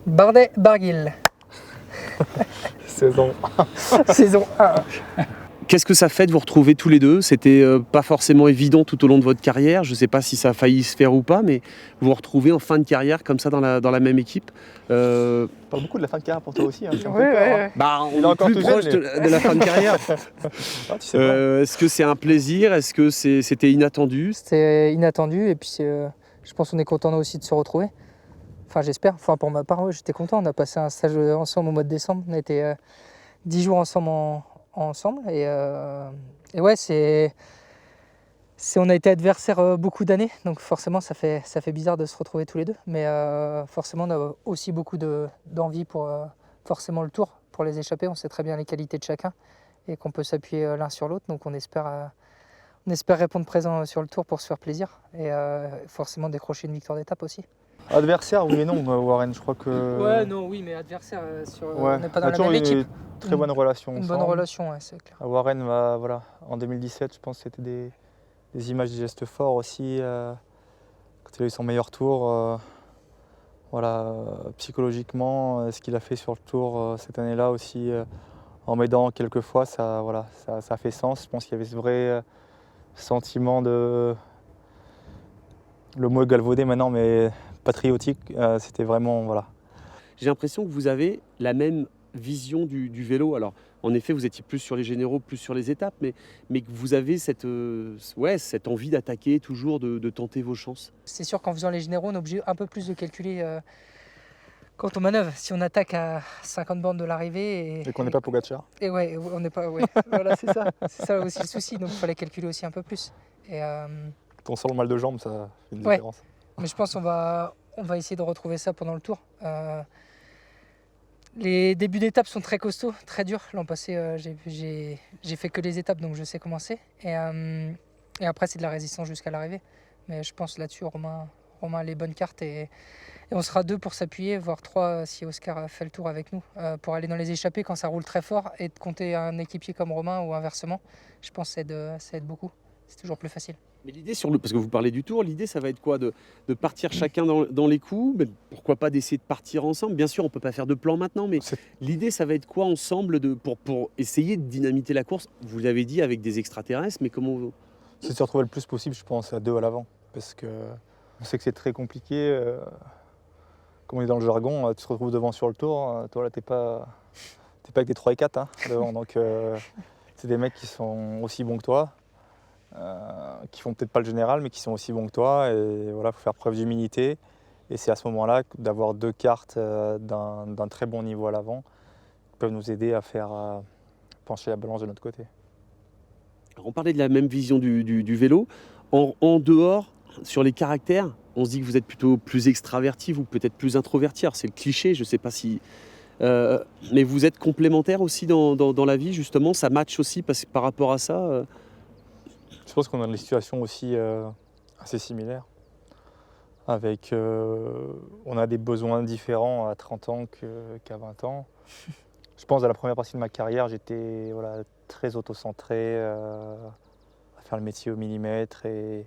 Bardet-Barguil. Saison. Saison 1. Qu'est-ce que ça fait de vous retrouver tous les deux? C'était pas forcément évident tout au long de votre carrière. Je ne sais pas si ça a failli se faire ou pas, mais vous vous retrouvez en fin de carrière comme ça dans la même équipe. On parle beaucoup de la fin de carrière pour toi aussi. Hein, Ouais. Bah, Il est on est encore plus tout proche jeune, de la fin de carrière. Ah, tu sais pas. Est-ce que c'est un plaisir? Est-ce que c'était inattendu? C'était inattendu et puis je pense qu'on est content aussi de se retrouver. Enfin j'espère, enfin pour ma part, ouais, j'étais content. On a passé un stage ensemble au mois de décembre. On a été 10 jours ensemble et ouais on a été adversaires beaucoup d'années, donc forcément ça fait bizarre de se retrouver tous les deux, mais forcément on a aussi beaucoup d'envie pour forcément le tour, pour les échappées. On sait très bien les qualités de chacun et qu'on peut s'appuyer l'un sur l'autre, donc on espère répondre présent sur le tour pour se faire plaisir et forcément décrocher une victoire d'étape aussi. Adversaire, oui et non, Warren, je crois que. Ouais, non, oui, mais adversaire, Ouais. on n'est pas dans On a la toujours même eu une équipe. très bonne relation. Une bonne ensemble. relation, ouais, c'est clair. Warren, voilà, en 2017, je pense que c'était des images, des gestes forts aussi. Quand il a eu son meilleur tour, psychologiquement, ce qu'il a fait sur le tour cette année-là aussi, en m'aidant quelques fois, ça fait sens. Je pense qu'il y avait ce vrai sentiment de. Le mot est galvaudé maintenant, mais patriotique, c'était vraiment. Voilà. J'ai l'impression que vous avez la même vision du vélo. Alors, en effet, vous étiez plus sur les généraux, plus sur les étapes, mais que vous avez cette envie d'attaquer, toujours de tenter vos chances. C'est sûr qu'en faisant les généraux, on est obligé un peu plus de calculer quand on manœuvre. Si on attaque à 50 bornes de l'arrivée Et qu'on n'est pas Pogacar. Et ouais, on n'est pas. Ouais. Voilà, c'est ça. C'est ça aussi le souci. Donc il fallait calculer aussi un peu plus. Et, Quand on sent le mal de jambe, ça fait une Ouais. différence. mais je pense qu'on va essayer de retrouver ça pendant le tour. Les débuts d'étape sont très costauds, très durs. L'an passé, j'ai fait que les étapes, donc je sais comment c'est. Et après, c'est de la résistance jusqu'à l'arrivée. Mais je pense là-dessus, Romain a les bonnes cartes. Et on sera 2 pour s'appuyer, voire 3 si Oscar fait le tour avec nous, pour aller dans les échappées quand ça roule très fort. Et de compter un équipier comme Romain ou inversement, je pense que ça aide beaucoup. C'est toujours plus facile. Mais l'idée, parce que vous parlez du tour, l'idée, ça va être quoi? De partir chacun dans les coups, mais pourquoi pas d'essayer de partir ensemble? Bien sûr, on ne peut pas faire de plan maintenant, mais l'idée, ça va être quoi ensemble pour essayer de dynamiter la course? Vous l'avez dit, avec des extraterrestres, mais comment... C'est de se retrouver le plus possible, je pense, à 2 à l'avant. Parce que on sait que c'est très compliqué. Comme on est dans le jargon, tu te retrouves devant sur le tour. Toi, là, t'es pas avec des 3 et 4 devant. Donc, c'est des mecs qui sont aussi bons que toi. Qui font peut-être pas le général, mais qui sont aussi bons que toi. Et voilà, il faut faire preuve d'humilité. Et c'est à ce moment-là d'avoir 2 cartes d'un très bon niveau à l'avant qui peuvent nous aider à faire pencher la balance de notre côté. Alors, on parlait de la même vision du vélo. En dehors, sur les caractères, on se dit que vous êtes plutôt plus extraverti ou peut-être plus introverti. Alors, c'est le cliché, je ne sais pas si... mais vous êtes complémentaires aussi dans la vie, justement. Ça match aussi par rapport à ça Je pense qu'on a des situations aussi assez similaires. Avec, on a des besoins différents à 30 ans qu'à 20 ans. Je pense que dans la première partie de ma carrière, j'étais très autocentré, à faire le métier au millimètre. Et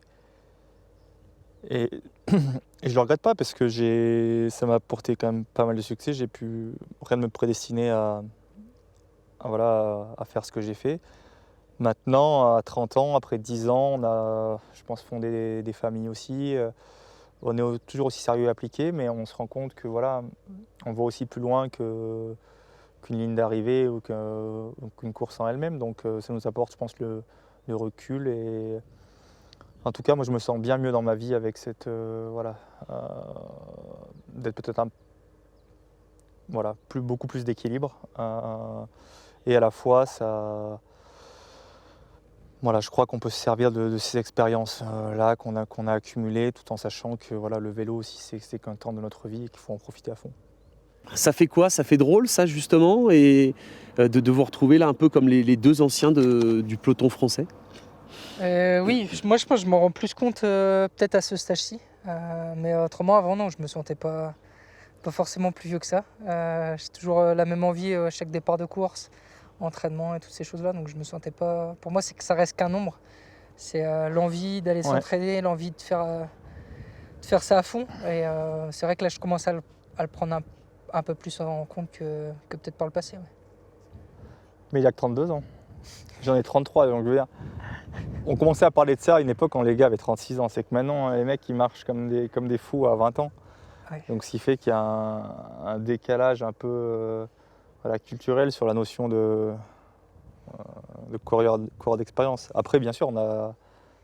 je ne le regrette pas parce que ça m'a apporté quand même pas mal de succès. J'ai pu rien de me prédestiner à faire ce que j'ai fait. Maintenant, à 30 ans, après 10 ans, on a, je pense, fondé des familles aussi. On est toujours aussi sérieux et appliqué, mais on se rend compte que on va aussi plus loin qu'une ligne d'arrivée ou qu'une course en elle-même. Donc ça nous apporte, je pense, le recul. Et en tout cas, moi, je me sens bien mieux dans ma vie avec cette d'être peut-être beaucoup plus d'équilibre. Et à la fois, ça. Je crois qu'on peut se servir de ces expériences-là qu'on a accumulées, tout en sachant que le vélo aussi, c'est qu'un temps de notre vie et qu'il faut en profiter à fond. Ça fait quoi? Ça fait drôle, ça, justement, et de vous retrouver là un peu comme les 2 anciens du peloton français? Oui, moi je pense que je m'en rends plus compte peut-être à ce stage-ci. Mais autrement, avant, non, je me sentais pas forcément plus vieux que ça. J'ai toujours la même envie à chaque départ de course, entraînement et toutes ces choses-là. Donc je me sentais pas. Pour moi, c'est que ça reste qu'un nombre. C'est l'envie d'aller s'entraîner, l'envie de faire ça à fond. Et c'est vrai que là, je commence à le prendre un peu plus en compte que peut-être par le passé. Ouais. Mais il a que 32 ans. J'en ai 33, donc je veux dire. On commençait à parler de ça à une époque quand les gars avaient 36 ans. C'est que maintenant, les mecs, ils marchent comme des fous à 20 ans. Ouais. Donc ce qui fait qu'il y a un décalage un peu voilà, culturel sur la notion de coureur d'expérience. Après, bien sûr, on a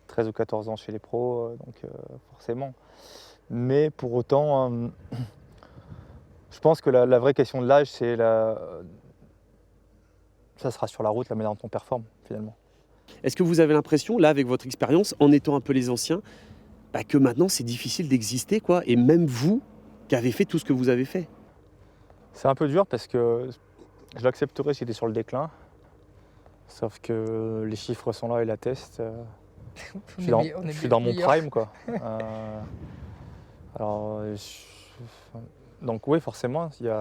13 ou 14 ans chez les pros, donc forcément. Mais pour autant, je pense que la vraie question de l'âge, c'est ça sera sur la route, la manière dont on performe, finalement. Est-ce que vous avez l'impression, là, avec votre expérience, en étant un peu les anciens, que maintenant c'est difficile d'exister, quoi, et même vous, qui avez fait tout ce que vous avez fait? C'est un peu dur parce que je l'accepterais si j'étais sur le déclin. Sauf que les chiffres sont là et l'attestent. Je suis dans mon prime, quoi. Alors, donc oui, forcément, il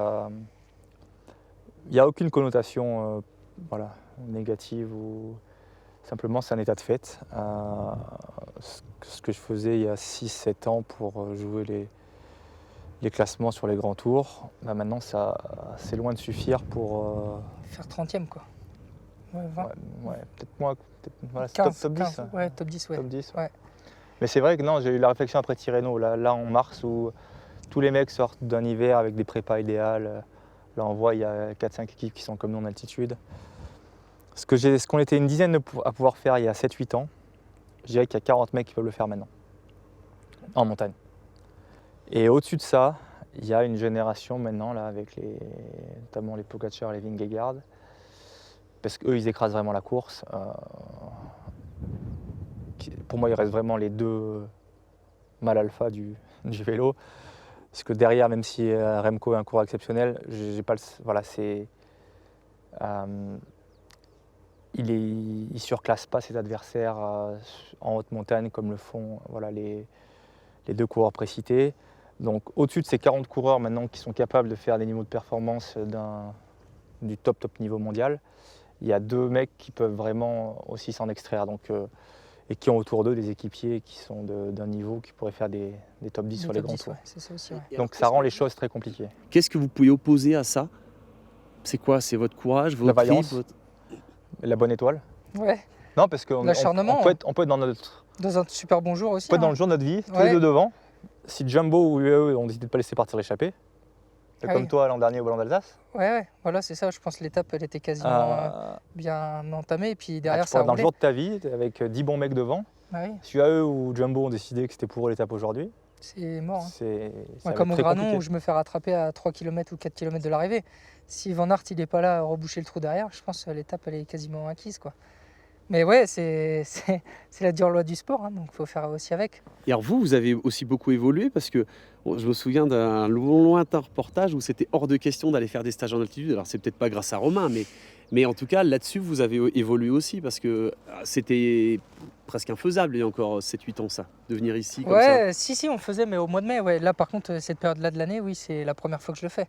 n'y a aucune connotation voilà, négative ou simplement c'est un état de fait. Ce que je faisais il y a 6-7 ans pour jouer les classements sur les grands tours, maintenant c'est loin de suffire pour faire 30e quoi. Ouais, 20. Ouais, peut-être moins. Voilà, 15, top 10. 15, ouais, top 10, ouais. Top 10, ouais. Mais c'est vrai que non, j'ai eu la réflexion après Tirreno, là en mars, où tous les mecs sortent d'un hiver avec des prépas idéales. Là on voit il y a 4-5 équipes qui sont comme nous en altitude. Ce qu'on était une dizaine à pouvoir faire il y a 7-8 ans, je dirais qu'il y a 40 mecs qui peuvent le faire maintenant, en montagne. Et au-dessus de ça, il y a une génération maintenant, là, avec notamment les Pogacar et les Vingegaard, parce qu'eux, ils écrasent vraiment la course. Pour moi, il reste vraiment les deux mâles alpha du vélo. Parce que derrière, même si Remco est un coureur exceptionnel, j'ai pas voilà, il surclasse pas ses adversaires en haute montagne comme le font voilà, les deux coureurs précités. Donc au-dessus de ces 40 coureurs maintenant qui sont capables de faire des niveaux de performance du top niveau mondial, il y a deux mecs qui peuvent vraiment aussi s'en extraire et qui ont autour d'eux des équipiers qui sont d'un niveau qui pourraient faire des top 10 sur les grands tours. Ouais, c'est ça aussi, ouais. Donc ça rend les choses très compliquées. Qu'est-ce que vous pouvez opposer à ça? C'est quoi? C'est votre courage, votre la vaillance, la bonne étoile. Ouais. Non, parce qu'on l'acharnement, peut être dans un super bon jour aussi. On peut être dans le jour de notre vie, tous les deux devant. Si Jumbo ou UAE ont décidé de ne pas laisser partir l'échappée, comme toi l'an dernier au Ballon d'Alsace. Ouais, voilà, c'est ça. Je pense que l'étape, elle était quasiment bien entamée. Et puis derrière, ça a roulé. Dans le jour de ta vie, avec 10 bons mecs devant. Oui. Si UAE ou Jumbo ont décidé que c'était pour eux l'étape aujourd'hui, c'est mort. C'est comme au très Granon compliqué. où je me fais rattraper à 3 km ou 4 km de l'arrivée. Si Van Aert, il n'est pas là à reboucher le trou derrière, je pense que l'étape, elle est quasiment acquise, quoi. Mais ouais, c'est la dure loi du sport, hein, donc il faut faire aussi avec. Et alors vous avez aussi beaucoup évolué parce que je me souviens d'un lointain reportage où c'était hors de question d'aller faire des stages en altitude. Alors c'est peut-être pas grâce à Romain, mais en tout cas là-dessus vous avez évolué aussi parce que c'était presque infaisable il y a encore 7-8 ans ça, de venir ici comme ça. Ouais, si on faisait, mais au mois de mai. Ouais. Là par contre, cette période-là de l'année, oui, c'est la première fois que je le fais.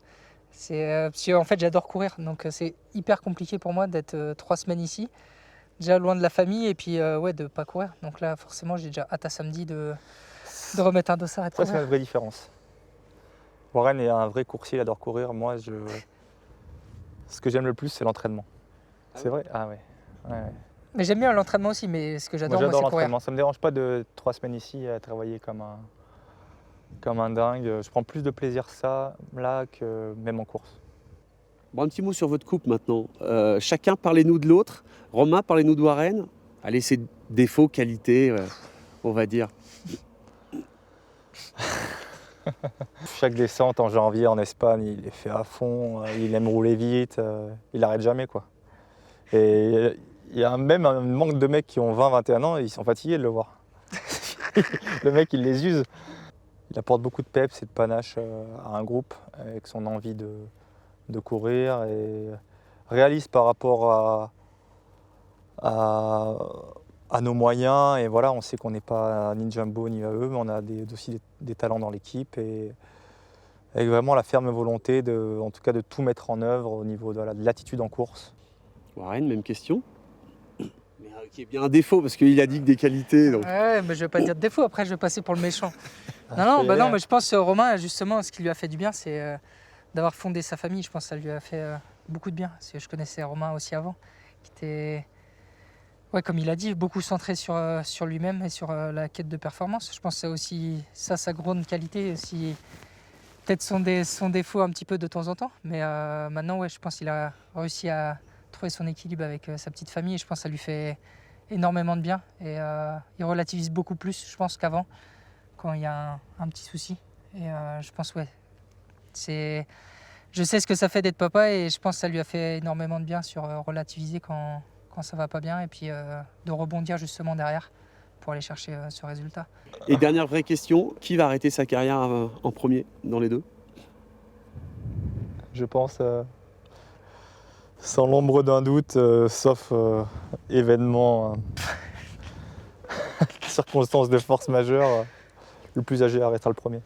Parce que en fait j'adore courir, donc c'est hyper compliqué pour moi d'être 3 semaines ici. Déjà loin de la famille et puis de pas courir. Donc là, forcément, j'ai déjà hâte à samedi de remettre un dossard et de Ça, courir. c'est une vraie différence. Warren est un vrai coursier, il adore courir. Moi, ce que j'aime le plus, c'est l'entraînement. C'est vrai? Ah ouais. Mais j'aime bien l'entraînement aussi, mais ce que j'adore, c'est courir. L'entraînement. Ça ne me dérange pas de 3 semaines ici à travailler comme un dingue. Je prends plus de plaisir là que même en course. Bon, un petit mot sur votre couple maintenant. Chacun, parlez-nous de l'autre. Romain, parlez-nous de Warren. Allez, ses défauts, qualités, on va dire. Chaque descente en janvier en Espagne, il est fait à fond. Il aime rouler vite. Il n'arrête jamais, quoi. Et il y a même un manque de mecs qui ont 20-21 ans et ils sont fatigués de le voir. Le mec, il les use. Il apporte beaucoup de peps et de panache à un groupe avec son envie de courir et réaliste par rapport à nos moyens. Et voilà, on sait qu'on n'est pas ni Jumbo ni UAE, mais on a aussi des talents dans l'équipe et avec vraiment la ferme volonté en tout cas de tout mettre en œuvre au niveau de l'attitude en course. Warren, même question. Mais qui est bien un défaut parce qu'il a dit que des qualités. Donc... Ouais, mais je vais pas dire de défaut, après je vais passer pour le méchant. Non, mais je pense que Romain, justement, ce qui lui a fait du bien, c'est d'avoir fondé sa famille, je pense que ça lui a fait beaucoup de bien. Parce que je connaissais Romain aussi avant, qui était, ouais, comme il a dit, beaucoup centré sur lui-même et sur la quête de performance. Je pense que c'est aussi ça sa grande qualité, aussi peut-être son défaut un petit peu de temps en temps. Mais maintenant, ouais, je pense qu'il a réussi à trouver son équilibre avec sa petite famille et je pense que ça lui fait énormément de bien. Et il relativise beaucoup plus, je pense, qu'avant, quand il y a un petit souci. Et je pense, ouais, je sais ce que ça fait d'être papa et je pense que ça lui a fait énormément de bien sur relativiser quand ça va pas bien et puis de rebondir justement derrière pour aller chercher ce résultat. Et dernière vraie question, qui va arrêter sa carrière en premier dans les deux? Je pense, sans l'ombre d'un doute, sauf événement, circonstances de force majeure, le plus âgé arrêtera le premier.